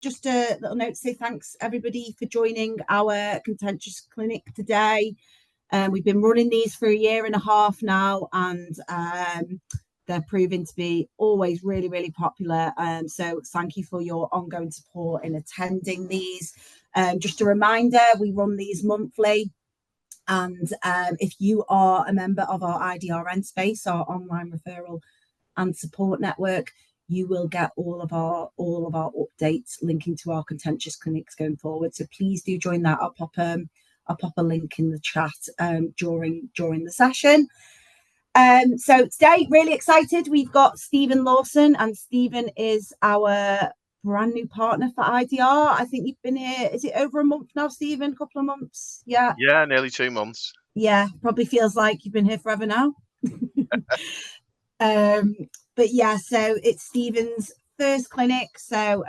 just a little note to say thanks everybody for joining our Contentious Clinic today. We've been running these for a year and a half now, and they're proving to be always really, really popular. So thank you for your ongoing support in attending these. Just a reminder, we run these monthly. And if you are a member of our IDRN space, our online referral and support network, you will get all of our updates linking to our contentious clinics going forward. So please do join that. I'll pop a link in the chat during the session. So today, really excited. We've got Stephen Lawson, and Stephen is our brand new partner for IDR. I think you've been here, is it over a month now, Stephen? A couple of months? Yeah, nearly 2 months. Yeah, probably feels like you've been here forever now. But yeah, so it's Stephen's first clinic, so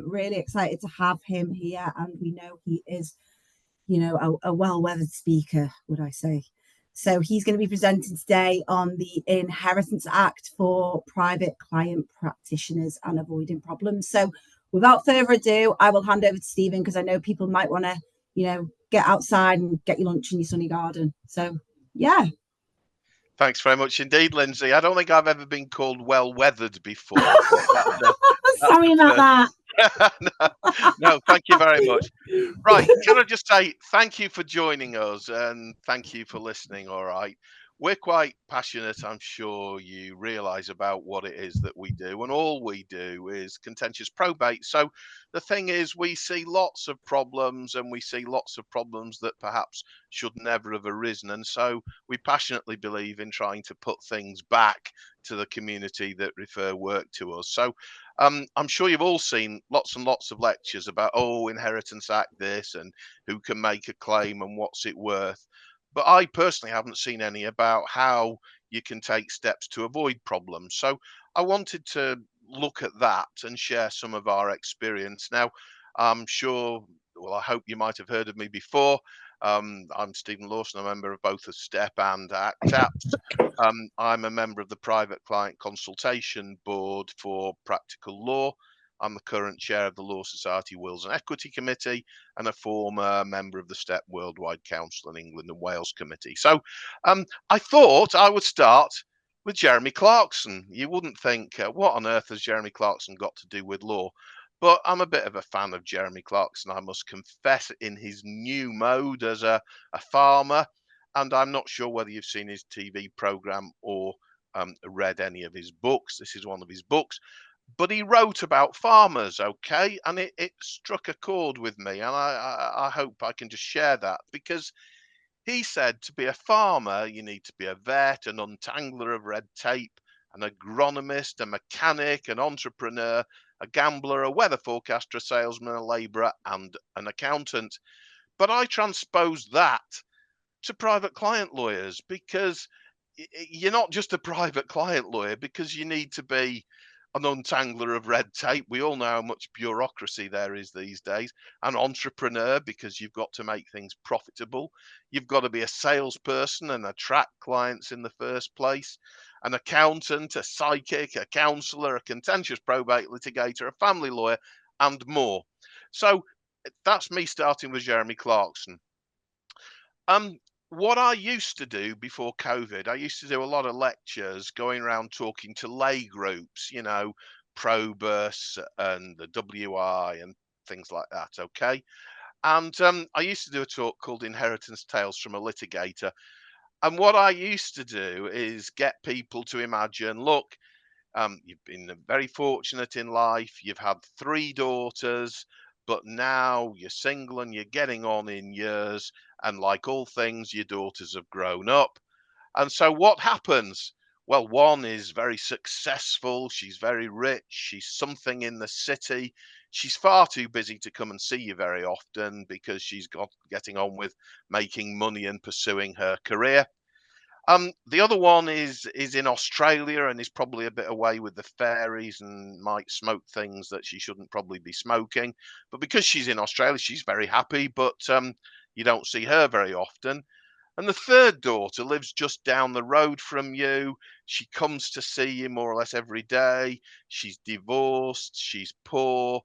really excited to have him here, and we know he is, a well-weathered speaker, would I say. So he's going to be presenting today on the Inheritance Act for private client practitioners and avoiding problems. So without further ado, I will hand over to Stephen, because I know people might want to, get outside and get your lunch in your sunny garden. So, yeah. Thanks very much indeed, Lindsay. I don't think I've ever been called well-weathered before. Sorry about that. No, thank you very much. Right, can I just say thank you for joining us, and thank you for listening, all right? We're quite passionate, I'm sure you realise, about what it is that we do, and all we do is contentious probate. So the thing is, we see lots of problems, and we see lots of problems that perhaps should never have arisen, and so we passionately believe in trying to put things back to the community that refer work to us. So I'm sure you've all seen lots and lots of lectures about, Inheritance Act this, and who can make a claim and what's it worth. But I personally haven't seen any about how you can take steps to avoid problems. So I wanted to look at that and share some of our experience. Now, I'm sure, I hope you might have heard of me before. I'm Stephen Lawson, a member of both the STEP and ACT. I'm a member of the Private Client Consultation Board for Practical Law. I'm the current chair of the Law Society Wills and Equity Committee, and a former member of the STEP Worldwide Council and England and Wales Committee. So I thought I would start with Jeremy Clarkson. You wouldn't think, what on earth has Jeremy Clarkson got to do with law? But I'm a bit of a fan of Jeremy Clarkson, I must confess, in his new mode as a farmer. And I'm not sure whether you've seen his TV programme or read any of his books. This is one of his books. But he wrote about farmers, okay? And it struck a chord with me. And I hope I can just share that, because he said to be a farmer, you need to be a vet, an untangler of red tape, an agronomist, a mechanic, an entrepreneur, a gambler, a weather forecaster, a salesman, a labourer, and an accountant. But I transposed that to private client lawyers, because you're not just a private client lawyer because you need to be an untangler of red tape. We all know how much bureaucracy there is these days. An entrepreneur, because you've got to make things profitable. You've got to be a salesperson and attract clients in the first place. An accountant, a psychic, a counsellor, a contentious probate litigator, a family lawyer, and more. So that's me starting with Jeremy Clarkson. What I used to do before COVID, I used to do a lot of lectures going around talking to lay groups, Probus and the WI and things like that, okay? And I used to do a talk called Inheritance Tales from a Litigator. And what I used to do is get people to imagine, look, you've been very fortunate in life, you've had 3 daughters, but now you're single and you're getting on in years, and like all things, your daughters have grown up. And so what happens? Well, one is very successful, she's very rich, she's something in the city. She's far too busy to come and see you very often because she's getting on with making money and pursuing her career. The other one is in Australia and is probably a bit away with the fairies and might smoke things that she shouldn't probably be smoking. But because she's in Australia, she's very happy, but you don't see her very often. And the third daughter lives just down the road from you. She comes to see you more or less every day. She's divorced, she's poor,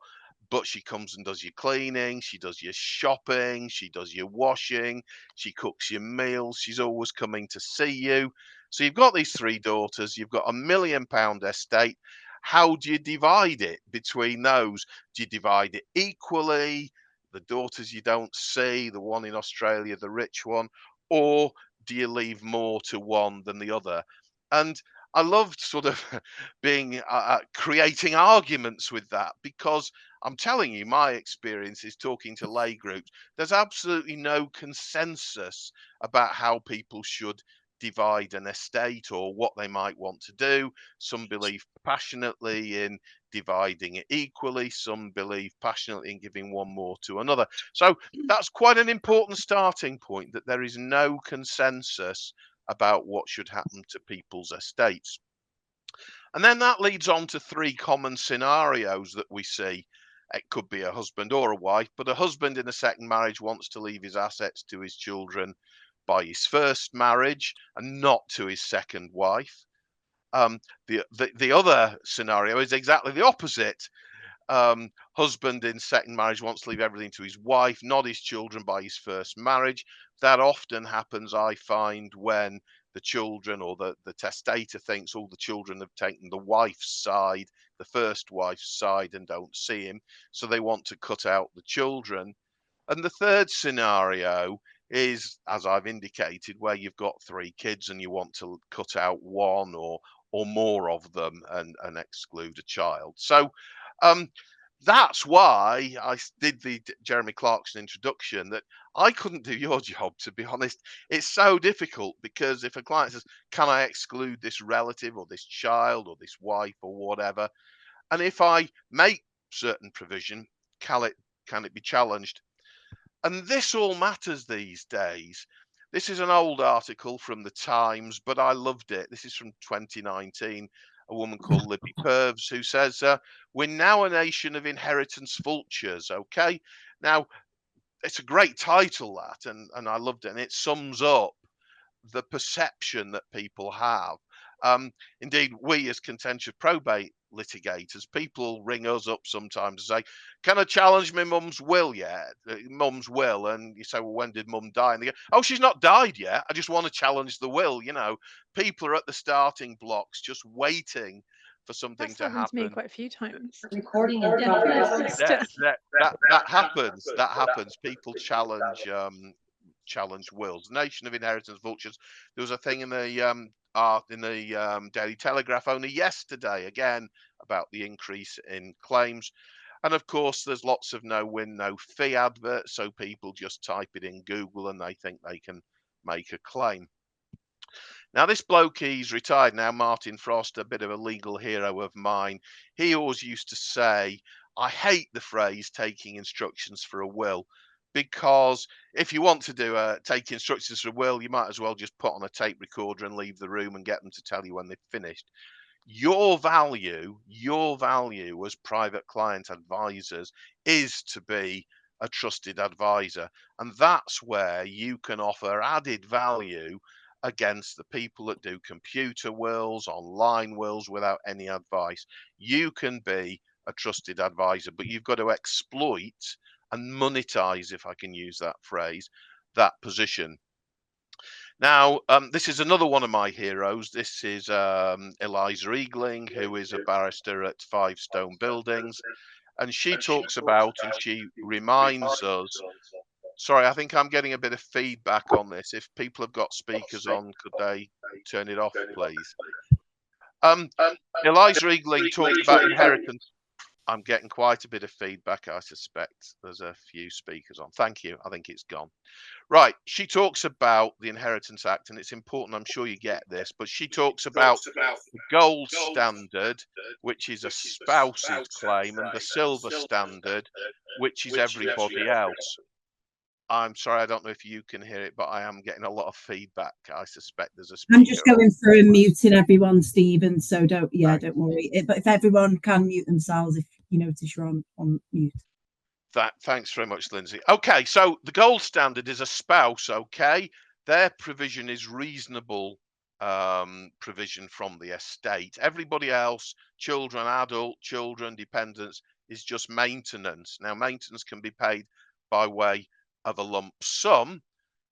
but she comes and does your cleaning, she does your shopping, she does your washing, she cooks your meals, she's always coming to see you. So you've got these three daughters, you've got £1 million estate. How do you divide it between those? Do you divide it equally? The daughters you don't see, the one in Australia, the rich one, or do you leave more to one than the other? And I loved sort of being creating arguments with that, because I'm telling you, my experience is talking to lay groups. There's absolutely no consensus about how people should divide an estate or what they might want to do. Some believe passionately in dividing it equally, some believe passionately in giving one more to another. So that's quite an important starting point, that there is no consensus about what should happen to people's estates. And then that leads on to three common scenarios that we see. It could be a husband or a wife, but a husband in a second marriage wants to leave his assets to his children by his first marriage and not to his second wife. The other scenario is exactly the opposite. Husband in second marriage wants to leave everything to his wife, not his children, by his first marriage. That often happens, I find, when the children or the testator thinks all the children have taken the wife's side, the first wife's side, and don't see him, so they want to cut out the children. And the third scenario is, as I've indicated, where you've got three kids and you want to cut out one or more of them and exclude a child. So um, that's why I did the Jeremy Clarkson introduction, that I couldn't do your job, to be honest. It's so difficult, because if a client says, can I exclude this relative or this child or this wife or whatever? And if I make certain provision, can it be challenged? And this all matters these days. This is an old article from the Times, but I loved it. This is from 2019. A woman called Libby Purves, who says, we're now a nation of inheritance vultures. Okay. Now, it's a great title, that, and I loved it. And it sums up the perception that people have. Um, Indeed, we as contentious probate litigators, people ring us up sometimes and say, can I challenge my mum's will yet? Mum's will. And you say, well, when did mum die? And they go, oh, she's not died yet. I just want to challenge the will. People are at the starting blocks, just waiting for something That's to happened to me happen. quite a few times. Recording in Yeah, progress. That happens. That happens. People challenge wills. Nation of inheritance vultures. There was a thing in the Daily Telegraph only yesterday, again, about the increase in claims. And of course, there's lots of no win, no fee adverts, so people just type it in Google and they think they can make a claim. Now, this bloke, he's retired now, Martin Frost, a bit of a legal hero of mine. He always used to say, I hate the phrase taking instructions for a will, because if you want to take instructions for a will, you might as well just put on a tape recorder and leave the room and get them to tell you when they've finished. Your value as private client advisors is to be a trusted advisor. And that's where you can offer added value against the people that do computer wills, online wills without any advice. You can be a trusted advisor, but you've got to exploit and monetize, if I can use that phrase, that position. Now, this is another one of my heroes. This is Eliza Eagling, who is a barrister at Five Stone Buildings. And she talks about, and she reminds us, sorry, I think I'm getting a bit of feedback on this. If people have got speakers on, could they turn it off, please? Eliza Eagling talked about inheritance. I'm getting quite a bit of feedback. I suspect there's a few speakers on. Thank you. I think it's gone. Right. She talks about the Inheritance Act, and it's important. I'm sure you get this, but she talks about the gold standard, which is a spouse's claim, and the silver standard, which is everybody else. I'm sorry, I don't know if you can hear it, but I am getting a lot of feedback. I suspect there's a speaker. I'm just going through and muting everyone, Stephen. So don't worry. But if everyone can mute themselves, if you notice you're on mute. Thanks very much, Lindsay. Okay, so the gold standard is a spouse. Okay, their provision is reasonable provision from the estate. Everybody else, children, adult children, dependents, is just maintenance. Now, maintenance can be paid by way of a lump sum,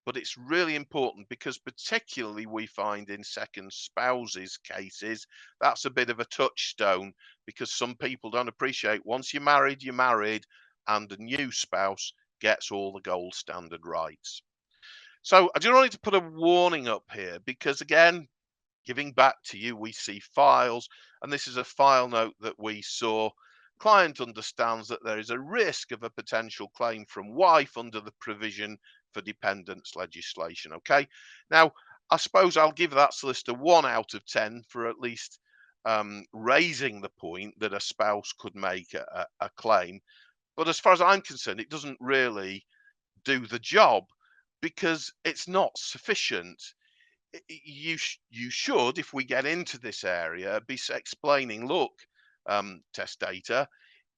but it's really important because particularly we find in second spouses cases, that's a bit of a touchstone because some people don't appreciate once you're married and a new spouse gets all the gold standard rights. So I just wanted to put a warning up here because again, giving back to you, we see files, and this is a file note that we saw. Client understands that there is a risk of a potential claim from wife under the provision for dependents legislation. Okay, now I suppose I'll give that solicitor 1 out of 10 for at least raising the point that a spouse could make a claim. But as far as I'm concerned, it doesn't really do the job because it's not sufficient. You should, if we get into this area, be explaining, look, testator,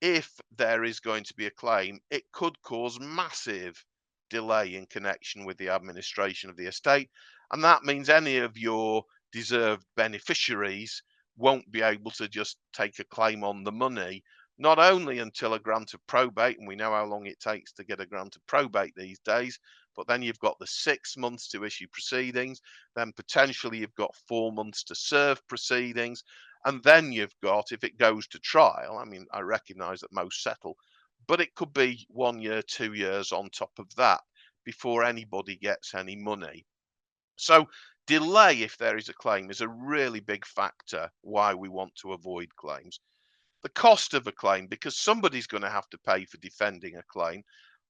if there is going to be a claim, it could cause massive delay in connection with the administration of the estate, and that means any of your deserved beneficiaries won't be able to just take a claim on the money, not only until a grant of probate, and we know how long it takes to get a grant of probate these days, but then you've got the 6 months to issue proceedings, then potentially you've got 4 months to serve proceedings, and then you've got, if it goes to trial, I mean, I recognise that most settle, but it could be 1 year, 2 years on top of that before anybody gets any money. So delay, if there is a claim, is a really big factor why we want to avoid claims. The cost of a claim, because somebody's going to have to pay for defending a claim.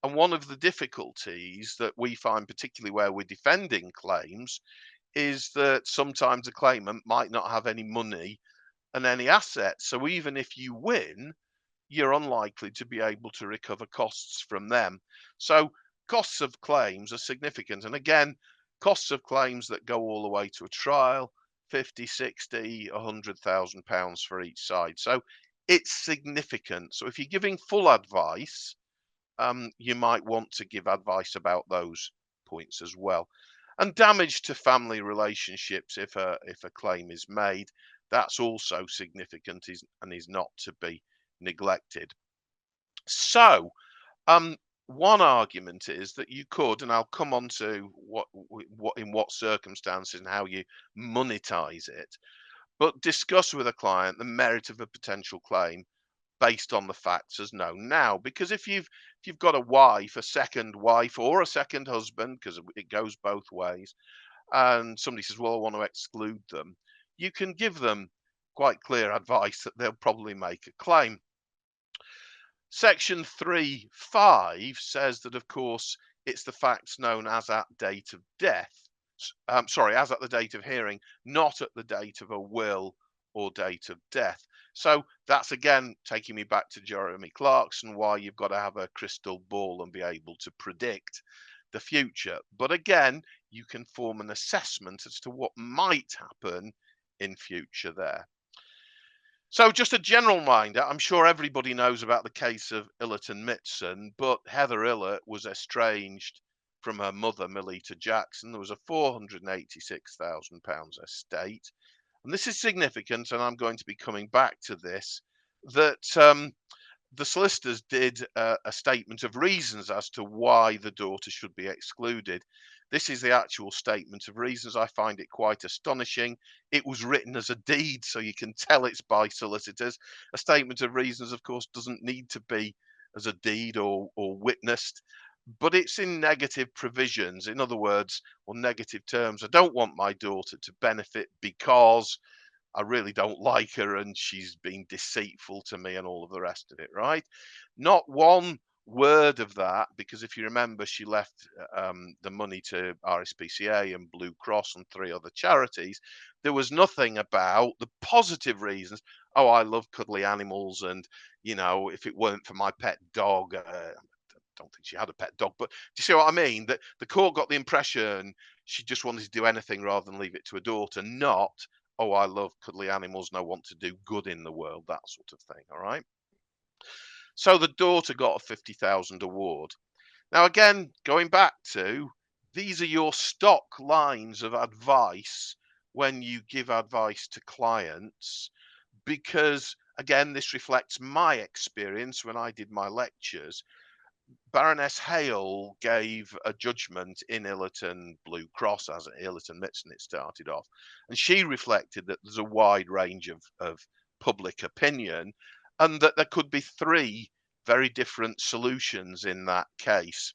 And one of the difficulties that we find, particularly where we're defending claims, is that sometimes a claimant might not have any money and any assets. So even if you win, you're unlikely to be able to recover costs from them. So costs of claims are significant. And again, costs of claims that go all the way to a trial, 50, 60, £100,000 for each side. So it's significant. So if you're giving full advice, you might want to give advice about those points as well. And damage to family relationships if a claim is made, that's also significant and is not to be neglected. So one argument is that you could, and I'll come on to what in what circumstances and how you monetize it, but discuss with a client the merit of a potential claim based on the facts as known now. Because if you've got a wife, a second wife, or a second husband, because it goes both ways, and somebody says, well, I want to exclude them, you can give them quite clear advice that they'll probably make a claim. Section 3(5) says that, of course, it's the facts known as at date of death. As at the date of hearing, not at the date of a will or date of death. So that's again taking me back to Jeremy Clarkson, why you've got to have a crystal ball and be able to predict the future. But again, you can form an assessment as to what might happen in future there. So just a general reminder, I'm sure everybody knows about the case of Illett and Mitson, but Heather Illett was estranged from her mother, Melita Jackson. There was a £486,000 estate. And this is significant, and I'm going to be coming back to this, that the solicitors did a statement of reasons as to why the daughter should be excluded. This is the actual statement of reasons. I find it quite astonishing. It was written as a deed, so you can tell it's by solicitors. A statement of reasons, of course, doesn't need to be as a deed or witnessed, but it's in negative provisions. In other words, or negative terms, I don't want my daughter to benefit because I really don't like her and she's been deceitful to me and all of the rest of it, right? Not one word of that, because if you remember, she left the money to RSPCA and Blue Cross and 3 other charities. There was nothing about the positive reasons. Oh, I love cuddly animals, and if it weren't for my pet dog, don't think she had a pet dog, but do you see what I mean? That the court got the impression she just wanted to do anything rather than leave it to a daughter, not, oh, I love cuddly animals and I want to do good in the world, that sort of thing. All right. So the daughter got a 50,000 award. Now, again, going back to, these are your stock lines of advice when you give advice to clients, because Again, this reflects my experience when I did my lectures. Baroness Hale gave a judgment in Illerton Blue Cross, as at Illerton Mitson it started off, and she reflected that there's a wide range of public opinion, and that there could be three very different solutions in that case.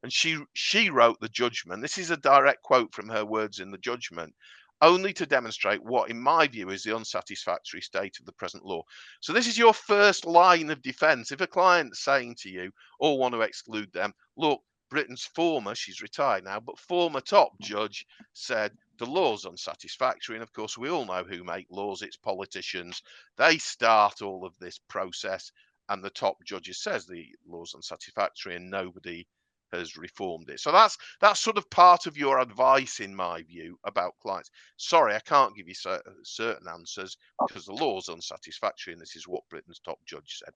And she wrote the judgment. This is a direct quote from her words in the judgment, only to demonstrate what, in my view, is the unsatisfactory state of the present law. So this is your first line of defence. If a client's saying to you, or want to exclude them, look, Britain's former, she's retired now, but former top judge said the law's unsatisfactory. And of course, we all know who make laws. It's politicians. They start all of this process, and the top judge says the law's unsatisfactory, and nobody has reformed it. So that's sort of part of your advice, in my view, about clients. Sorry, I can't give you certain answers because the law's unsatisfactory, and this is what Britain's top judge said.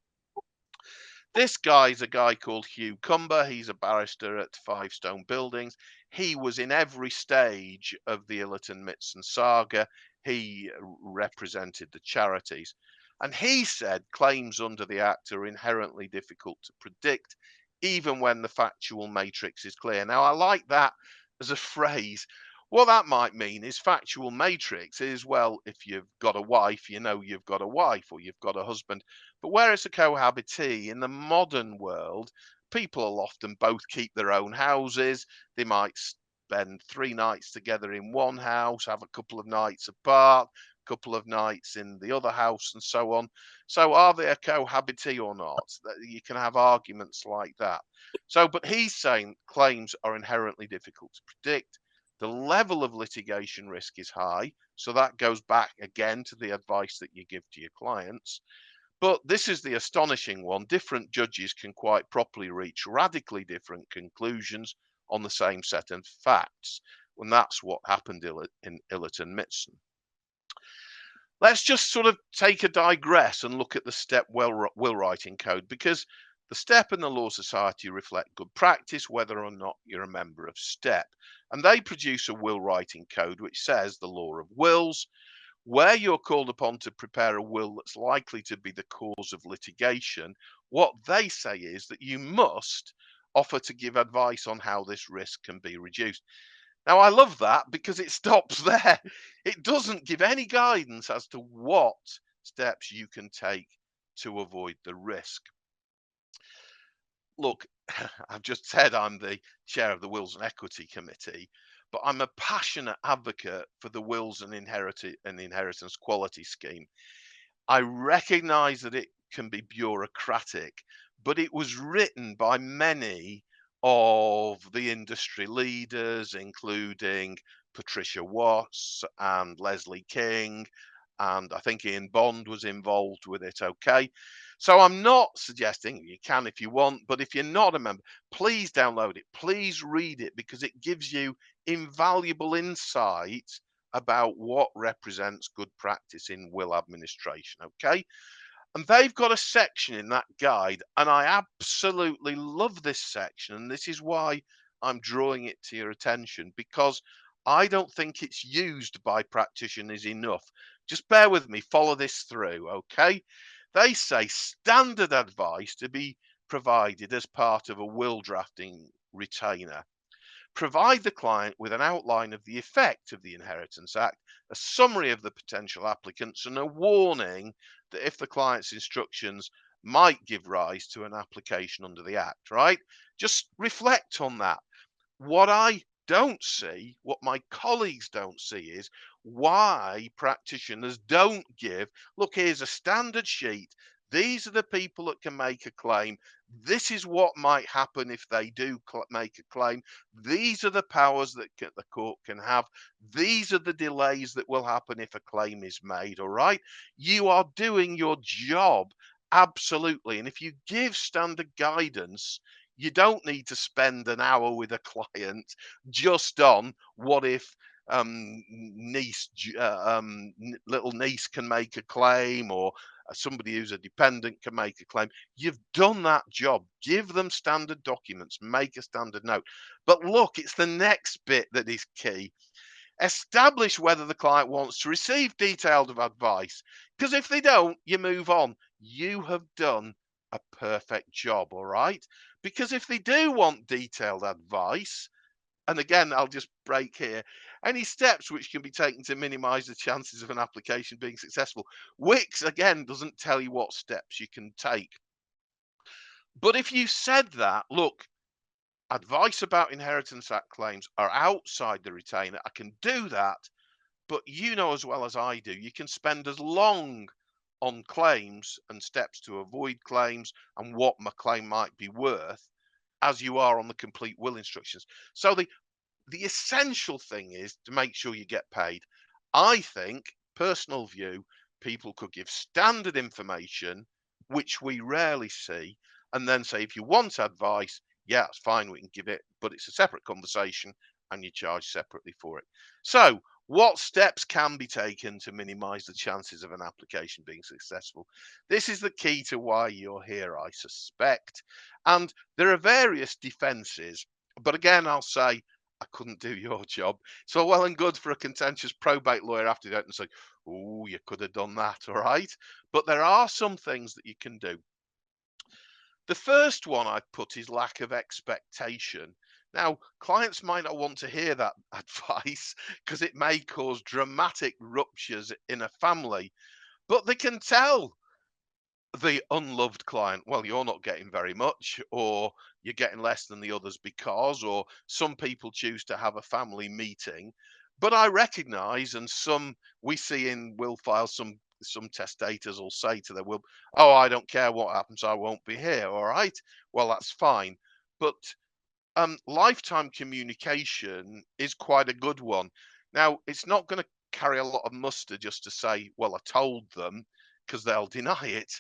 This guy's a guy called Hugh Cumber. He's a barrister at Five Stone Buildings. He was in every stage of the Illerton Mitson saga. He represented the charities. And he said claims under the Act are inherently difficult to predict, even when the factual matrix is clear. Now, I like that as a phrase. What that might mean is factual matrix is, well, if you've got a wife, you know you've got a wife, or you've got a husband. But where it's a cohabitee, in the modern world, people will often both keep their own houses. They might spend 3 nights together in one house, have a couple of nights apart, a couple of nights in the other house, and so on. So are they a cohabitee or not? You can have arguments like that. So, but he's saying claims are inherently difficult to predict. The level of litigation risk is high. So that goes back again to the advice that you give to your clients. But this is the astonishing one. Different judges can quite properly reach radically different conclusions on the same set of facts. And that's what happened in Illerton Mitson. Let's just sort of take a digress and look at the STEP will writing code, because the STEP and the Law Society reflect good practice, whether or not you're a member of STEP. And they produce a will writing code which says the law of wills. Where you're called upon to prepare a will that's likely to be the cause of litigation, what they say is that you must offer to give advice on how this risk can be reduced. Now, I love that because it stops there. It doesn't give any guidance as to what steps you can take to avoid the risk. Look, I've just said I'm the chair of the Wills and Equity Committee, but I'm a passionate advocate for the Wills and Inheritance Quality Scheme. I recognise that it can be bureaucratic, but it was written by many of the industry leaders, including Patricia Watts and Leslie King, and I think Ian Bond was involved with it. Okay. So I'm not suggesting, you can if you want, but if you're not a member, please download it. Please read it, because it gives you invaluable insight about what represents good practice in will administration. Okay. And they've got a section in that guide, and I absolutely love this section. And this is why I'm drawing it to your attention, because I don't think it's used by practitioners enough. Just bear with me, follow this through, okay? They say standard advice to be provided as part of a will drafting retainer. Provide the client with an outline of the effect of the Inheritance Act, a summary of the potential applicants, and a warning that if the client's instructions might give rise to an application under the Act, right? Just reflect on that. What I don't see, what my colleagues don't see, is why practitioners don't give, look, here's a standard sheet. These are the people that can make a claim. This is what might happen if they do make a claim. These are the powers that the court can have. These are the delays that will happen if a claim is made. All right. You are doing your job. Absolutely. And if you give standard guidance, you don't need to spend an hour with a client just on what if little niece can make a claim, or somebody who's a dependent can make a claim. You've done that job. Give them standard documents, make a standard note. But look, it's the next bit that is key. Establish whether the client wants to receive detailed advice, because if they don't, you move on. You have done a perfect job, all right? Because if they do want detailed advice, and again, I'll just break here, any steps which can be taken to minimize the chances of an application being successful. Wix, again, doesn't tell you what steps you can take. But if you said that, look, advice about Inheritance Act claims are outside the retainer, I can do that, but you know as well as I do, you can spend as long on claims and steps to avoid claims and what my claim might be worth as you are on the complete will instructions. So the essential thing is to make sure you get paid. I think, personal view, people could give standard information, which we rarely see, and then say, if you want advice, yeah, it's fine, we can give it, but it's a separate conversation and you charge separately for it. So, what steps can be taken to minimize the chances of an application being successful? This is the key to why you're here, I suspect. And there are various defenses, but again, I'll say, I couldn't do your job. So well and good for a contentious probate lawyer after that and say, oh, you could have done that, all right? But there are some things that you can do. The first one I put is lack of expectation. Now, clients might not want to hear that advice because it may cause dramatic ruptures in a family, but they can tell the unloved client, well, you're not getting very much, or you're getting less than the others because, or some people choose to have a family meeting. But I recognize, and some we see in will files, some testators will say to their will, oh, I don't care what happens, I won't be here. All right. Well, that's fine. But lifetime communication is quite a good one. Now, it's not going to carry a lot of muster just to say, well, I told them, because they'll deny it.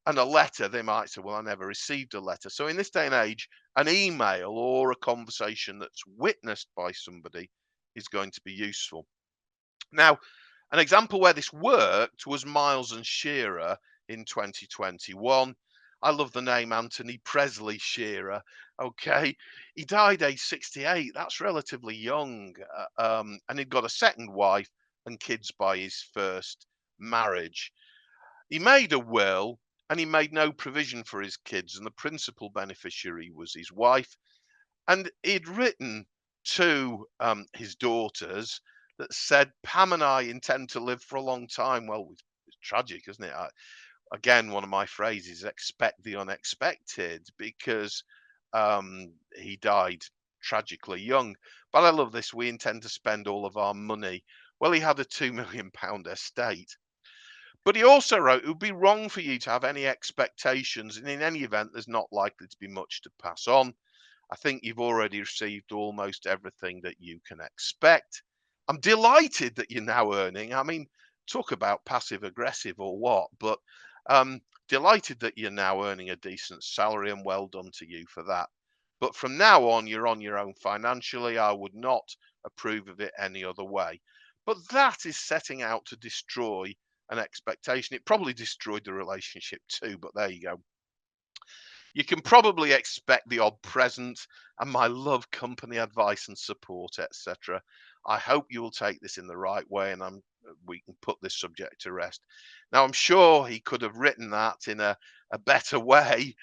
And a letter, they might say, well, I never received a letter. So in this day and age, an email or a conversation that's witnessed by somebody is going to be useful. Now, an example where this worked was Miles and Shearer in 2021. I love the name Anthony Presley Shearer. Okay, he died age 68. That's relatively young, and he'd got a second wife and kids by his first marriage. He made a will and he made no provision for his kids, and the principal beneficiary was his wife. And he'd written to his daughters that said, Pam and I intend to live for a long time. Well, it's tragic, isn't it? Again, one of my phrases, expect the unexpected, because he died tragically young. But I love this. We intend to spend all of our money. Well, he had a £2 million estate. But he also wrote, it would be wrong for you to have any expectations, and in any event, there's not likely to be much to pass on. I think you've already received almost everything that you can expect. I'm delighted that you're now earning. I mean, talk about passive aggressive or what, but delighted that you're now earning a decent salary, and well done to you for that. But from now on, you're on your own financially. I would not approve of it any other way. But that is setting out to destroy an expectation. It probably destroyed the relationship too, but there you go. You can probably expect the odd present and my love, company, advice and support, etc. I hope you will take this in the right way, and we can put this subject to rest. Now, I'm sure he could have written that in a better way.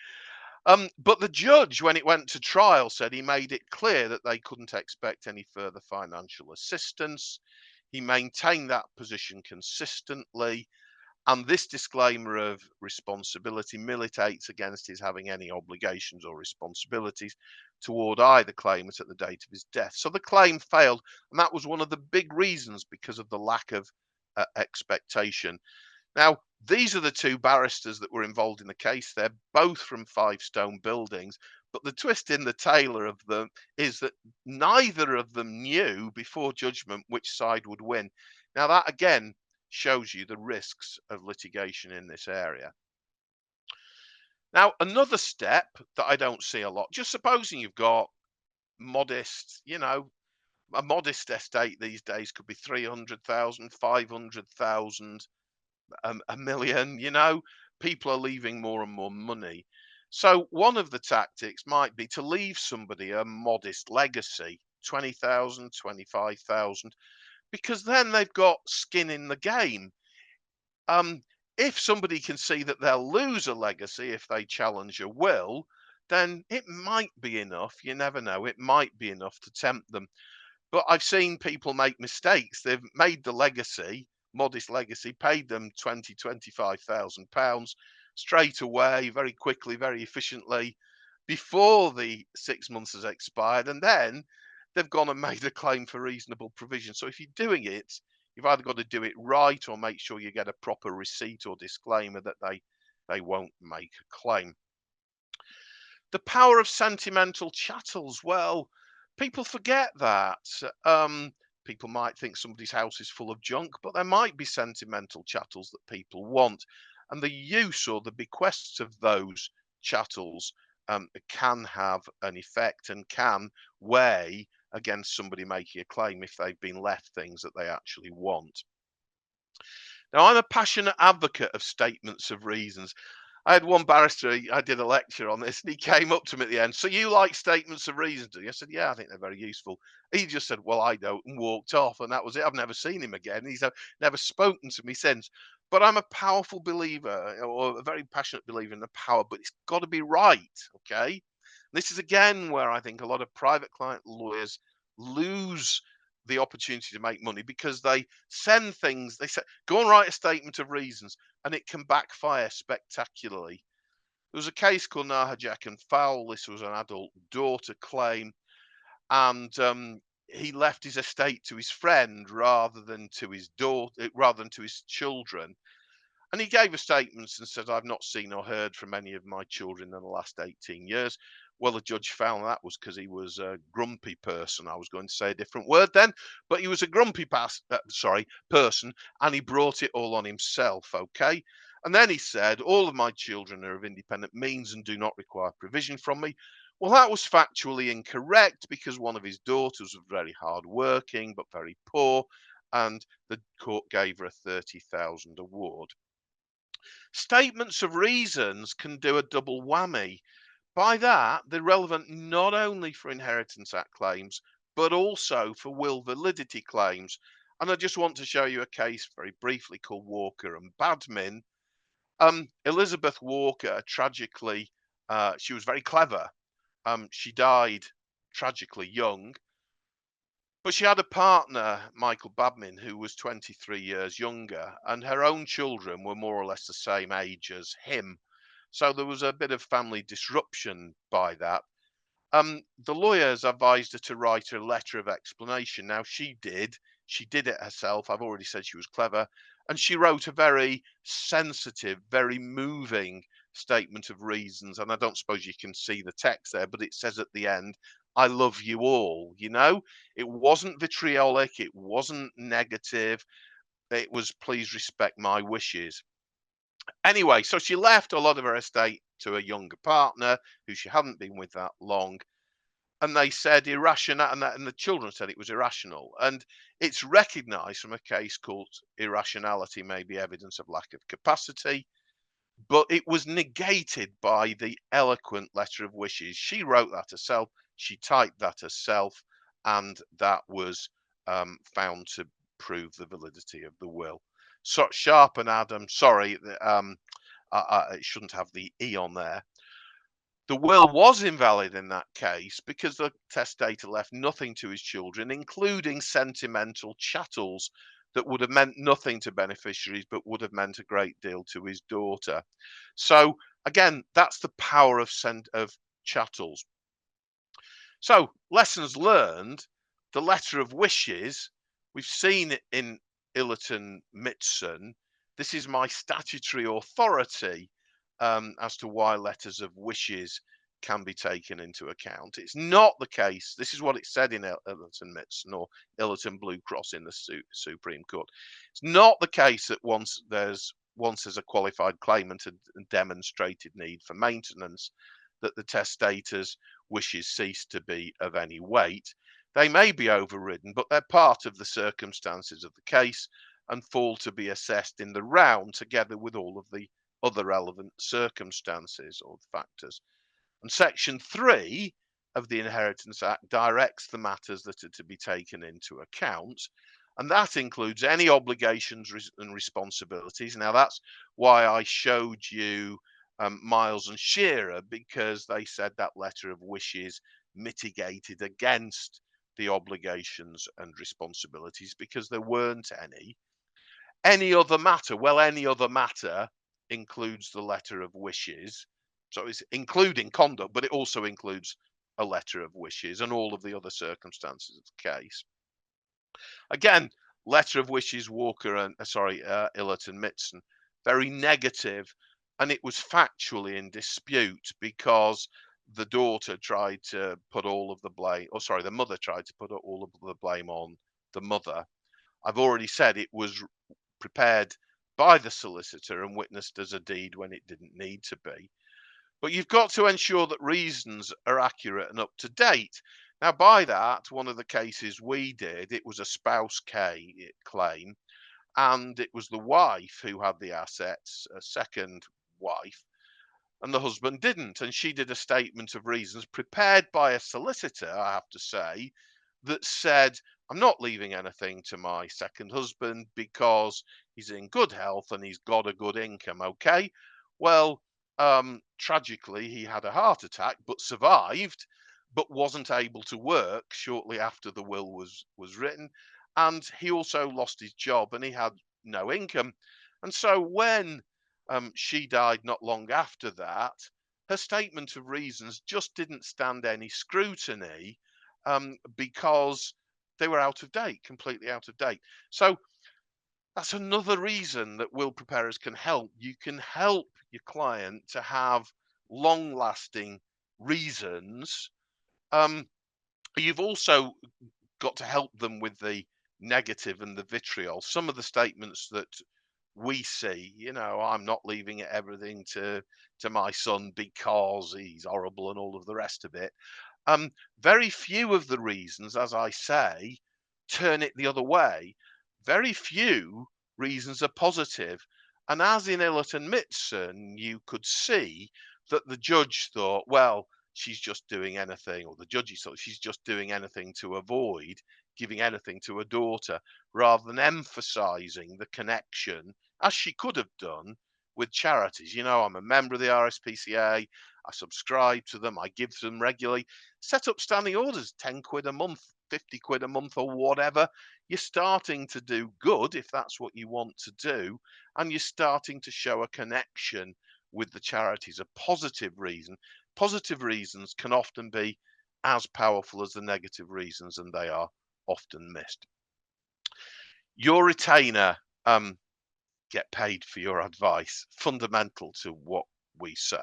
But the judge, when it went to trial, said he made it clear that they couldn't expect any further financial assistance. He maintained that position consistently. And this disclaimer of responsibility militates against his having any obligations or responsibilities toward either claimant at the date of his death. So the claim failed, and that was one of the big reasons, because of the lack of expectation. Now, these are the two barristers that were involved in the case. They're both from Five Stone Buildings, but the twist in the tailor of them is that neither of them knew before judgment which side would win. Now, that again shows you the risks of litigation in this area. Now, another step that I don't see a lot, just supposing you've got modest, a modest estate these days could be 300,000, 500,000, a million, people are leaving more and more money. So one of the tactics might be to leave somebody a modest legacy, 20,000, 25,000. because then they've got skin in the game. If somebody can see that they'll lose a legacy if they challenge a will, then it might be enough. You never know. It might be enough to tempt them. But I've seen people make mistakes. They've made the legacy, modest legacy, paid them 25,000 pounds straight away, very quickly, very efficiently, before the 6 months has expired, and then they've gone and made a claim for reasonable provision. So if you're doing it, you've either got to do it right or make sure you get a proper receipt or disclaimer that they won't make a claim. The power of sentimental chattels. Well, people forget that. People might think somebody's house is full of junk, but there might be sentimental chattels that people want. And the use or the bequests of those chattels can have an effect and can weigh against somebody making a claim if they've been left things that they actually want. Now, I'm a passionate advocate of statements of reasons. I had one barrister, I did a lecture on this, and he came up to me at the end. So you like statements of reasons, do you? I said, yeah, I think they're very useful. He just said, well, I don't, and walked off. And that was it. I've never seen him again. He's never spoken to me since. But I'm a powerful believer, or a very passionate believer in the power, but it's got to be right. Okay. This is again where I think a lot of private client lawyers lose the opportunity to make money because they send things, they say, go and write a statement of reasons, and it can backfire spectacularly. There was a case called Nahajack and Fowl. This was an adult daughter claim, and he left his estate to his friend rather than to his daughter, rather than to his children. And he gave a statement and said, I've not seen or heard from any of my children in the last 18 years. Well, the judge found that was because he was a grumpy person. I was going to say a different word then, but he was a grumpy person, and he brought it all on himself, okay? And then he said, all of my children are of independent means and do not require provision from me. Well, that was factually incorrect because one of his daughters was very hardworking but very poor, and the court gave her a 30,000 award. Statements of reasons can do a double whammy. By that, they're relevant not only for Inheritance Act claims, but also for will validity claims. And I just want to show you a case very briefly called Walker and Badmin. Elizabeth Walker, tragically, she was very clever. She died tragically young, but she had a partner, Michael Badmin, who was 23 years younger, and her own children were more or less the same age as him. So there was a bit of family disruption by that. The lawyers advised her to write her a letter of explanation. Now she did it herself. I've already said she was clever, and she wrote a very sensitive, very moving statement of reasons. And I don't suppose you can see the text there, but it says at the end, I love you all. It wasn't vitriolic, it wasn't negative, it was please respect my wishes. Anyway, so she left a lot of her estate to a younger partner who she hadn't been with that long, and they said irrational, and the children said it was irrational. And it's recognized from a case called irrationality may be evidence of lack of capacity, but it was negated by the eloquent letter of wishes. She wrote that herself, she typed that herself, and that was found to prove the validity of the will. So Sharp and Adam, sorry, it shouldn't have the E on there. The will was invalid in that case because the testator left nothing to his children, including sentimental chattels that would have meant nothing to beneficiaries but would have meant a great deal to his daughter. So again, that's the power of chattels. So lessons learned, the letter of wishes, we've seen it in Illerton Mitson. This is my statutory authority as to why letters of wishes can be taken into account. It's not the case. This is what it said in Illerton Mitson or Illerton Blue Cross in the Supreme Court. It's not the case that once there's a qualified claimant and demonstrated need for maintenance, that the testator's wishes cease to be of any weight. They may be overridden, but they're part of the circumstances of the case and fall to be assessed in the round together with all of the other relevant circumstances or factors. And Section 3 of the Inheritance Act directs the matters that are to be taken into account. And that includes any obligations and responsibilities. Now, that's why I showed you Miles and Shearer, because they said that letter of wishes mitigated against the obligations and responsibilities because there weren't any. Any other matter? Well, any other matter includes the letter of wishes. So it's including conduct, but it also includes a letter of wishes and all of the other circumstances of the case. Again, letter of wishes, Walker and Illett and Mitson, very negative, and it was factually in dispute because the daughter tried to put all of the blame, the mother tried to put all of the blame on the mother. I've already said it was prepared by the solicitor and witnessed as a deed when it didn't need to be. But you've got to ensure that reasons are accurate and up to date. Now, by that, one of the cases we did, it was a spouse claim, and it was the wife who had the assets, a second wife, and the husband didn't. And she did a statement of reasons prepared by a solicitor, I have to say, that said, I'm not leaving anything to my second husband because he's in good health and he's got a good income. Okay. Well, tragically, he had a heart attack but survived, but wasn't able to work shortly after the will was written. And he also lost his job and he had no income. And so when she died not long after that, her statement of reasons just didn't stand any scrutiny because they were out of date, completely out of date. So that's another reason that will preparers can help. You can help your client to have long lasting reasons. You've also got to help them with the negative and the vitriol. Some of the statements that we see, I'm not leaving everything to my son because he's horrible and all of the rest of it. Very few of the reasons, as I say, turn it the other way. Very few reasons are positive. And as in Illett and Mitson, you could see that the judge thought, well, she's just doing anything, or the judge thought she's just doing anything to avoid giving anything to her daughter, rather than emphasizing the connection, as she could have done, with charities. I'm a member of the RSPCA, I subscribe to them, I give them regularly. Set up standing orders, 10 quid a month, 50 quid a month, or whatever. You're starting to do good if that's what you want to do, and you're starting to show a connection with the charities, a positive reason. Positive reasons can often be as powerful as the negative reasons, and they are often missed. Your retainer get paid for your advice, fundamental to what we say.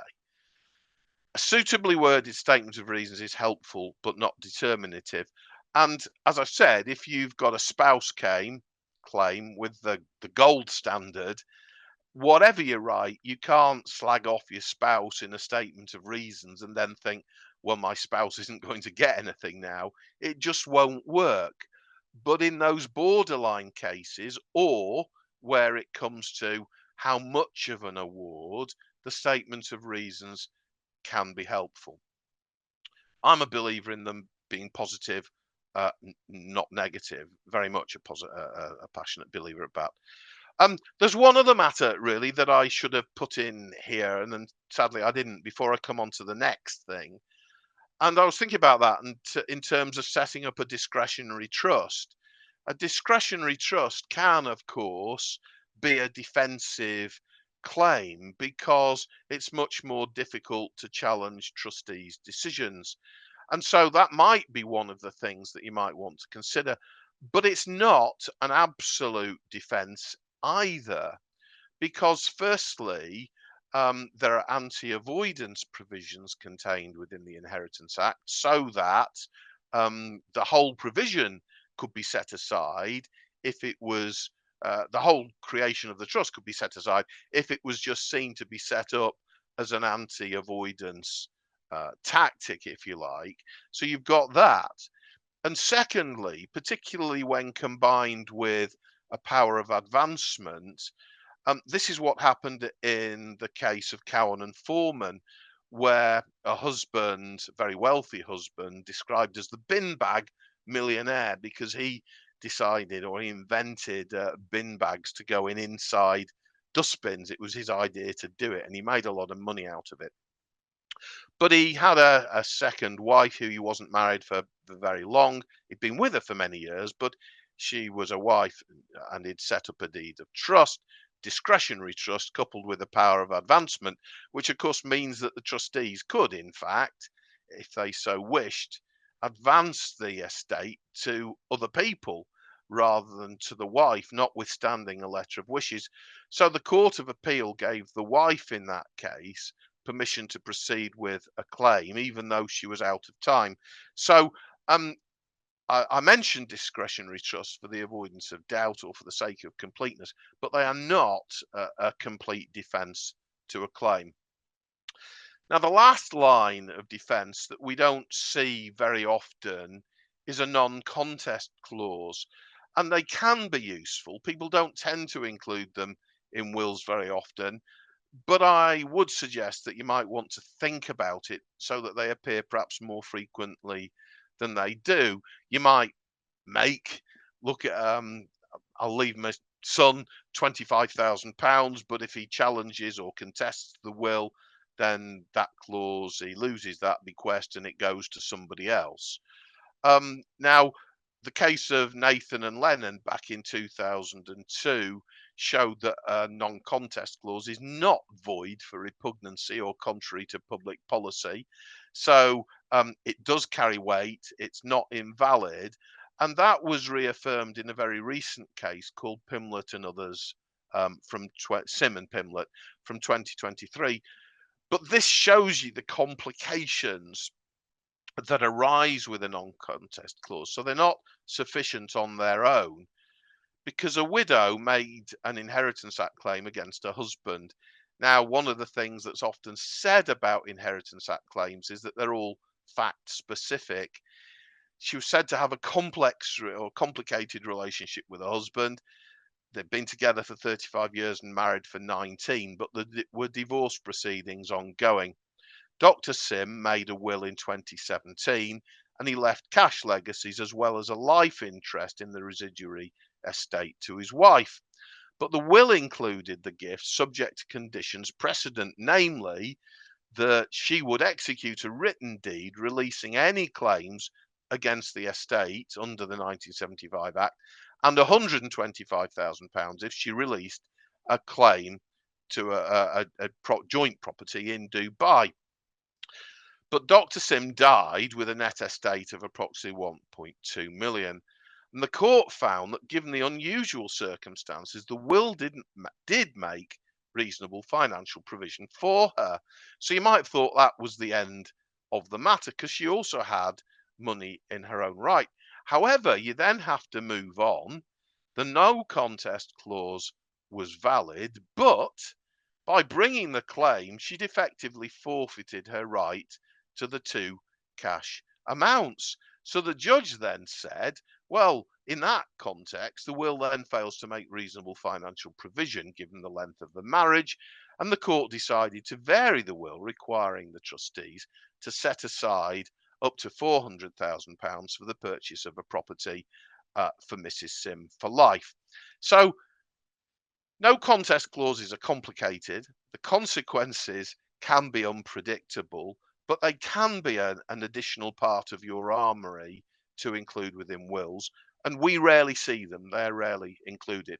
A suitably worded statement of reasons is helpful but not determinative. And as I've said, if you've got a spouse claim with the gold standard, whatever you write, you can't slag off your spouse in a statement of reasons and then think, well, my spouse isn't going to get anything now. It just won't work. But in those borderline cases, or where it comes to how much of an award, the statement of reasons can be helpful. I'm a believer in them being positive, not negative. Very much a passionate believer about. There's one other matter really that I should have put in here, and then sadly I didn't before I come on to the next thing. And I was thinking about that, and in terms of setting up a discretionary trust. A discretionary trust can, of course, be a defensive claim because it's much more difficult to challenge trustees' decisions. And so that might be one of the things that you might want to consider. But it's not an absolute defense either, because firstly, there are anti-avoidance provisions contained within the Inheritance Act so that the whole provision could be set aside if it was the whole creation of the trust could be set aside if it was just seen to be set up as an anti-avoidance tactic, if you like. So you've got that. And secondly, particularly when combined with a power of advancement, this is what happened in the case of Cowan and Foreman, where a husband, a very wealthy husband, described as the bin bag millionaire because he decided, or he invented bin bags to go inside dustbins. It was his idea to do it, and he made a lot of money out of it. But he had a second wife who he wasn't married for very long. He'd been with her for many years, but she was a wife, and he'd set up a deed of trust, discretionary trust, coupled with the power of advancement, which of course means that the trustees could, in fact, if they so wished, advance the estate to other people rather than to the wife, notwithstanding a letter of wishes. So the Court of Appeal gave the wife in that case permission to proceed with a claim, even though she was out of time. So I mentioned discretionary trusts for the avoidance of doubt or for the sake of completeness, but they are not a complete defence to a claim. Now, the last line of defence that we don't see very often is a non-contest clause, and they can be useful. People don't tend to include them in wills very often, but I would suggest that you might want to think about it so that they appear perhaps more frequently than they do. You might look at I'll leave my son £25,000, but if he challenges or contests the will, then that clause, he loses that bequest and it goes to somebody else. Now, the case of Nathan and Lennon back in 2002 showed that a non-contest clause is not void for repugnancy or contrary to public policy. So it does carry weight. It's not invalid. And that was reaffirmed in a very recent case called Pimlett and others Sim and Pimlett from 2023. But this shows you the complications that arise with a non-contest clause. So they're not sufficient on their own, because a widow made an Inheritance Act claim against her husband. Now, one of the things that's often said about Inheritance Act claims is that they're all fact specific. She was said to have a complex or complicated relationship with her husband. They'd been together for 35 years and married for 19, but there were divorce proceedings ongoing. Dr. Sim made a will in 2017, and he left cash legacies as well as a life interest in the residuary estate to his wife. But the will included the gift subject to conditions precedent, namely that she would execute a written deed releasing any claims against the estate under the 1975 Act, and £125,000 if she released a claim to a joint property in Dubai. But Dr. Sim died with a net estate of approximately 1.2 million. And the court found that given the unusual circumstances, the will did make reasonable financial provision for her. So you might have thought that was the end of the matter, because she also had money in her own right. However, you then have to move on. The no contest clause was valid, but by bringing the claim, she'd effectively forfeited her right to the two cash amounts. So the judge then said, well, in that context, the will then fails to make reasonable financial provision given the length of the marriage, and the court decided to vary the will, requiring the trustees to set aside up to £400,000 for the purchase of a property for Mrs. Sim for life. So no contest clauses are complicated. The consequences can be unpredictable, but they can be an additional part of your armory to include within wills, and we rarely see them. They're rarely included.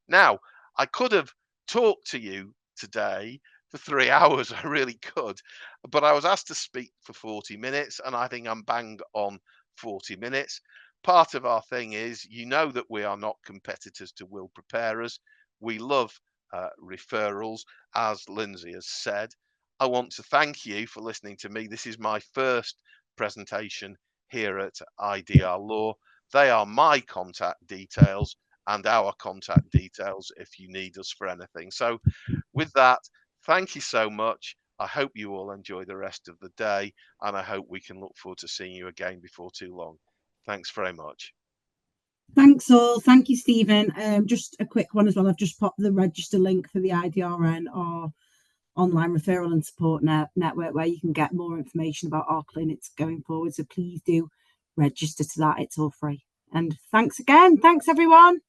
Now, I could have talked to you today for 3 hours, I really could, but I was asked to speak for 40 minutes, and I think I'm bang on 40 minutes. Part of our thing is, you know, that we are not competitors to will preparers. We love referrals, as Lindsay has said. I want to thank you for listening to me. This is my first presentation here at IDR Law. They are my contact details and our contact details if you need us for anything. So with that, thank you so much. I hope you all enjoy the rest of the day, and I hope we can look forward to seeing you again before too long. Thanks very much. Thanks all. Thank you, Stephen. Just a quick one as well. I've just popped the register link for the IDRN, our online referral and support network, where you can get more information about our clinics going forward. So please do register to that. It's all free. And thanks again. Thanks, everyone.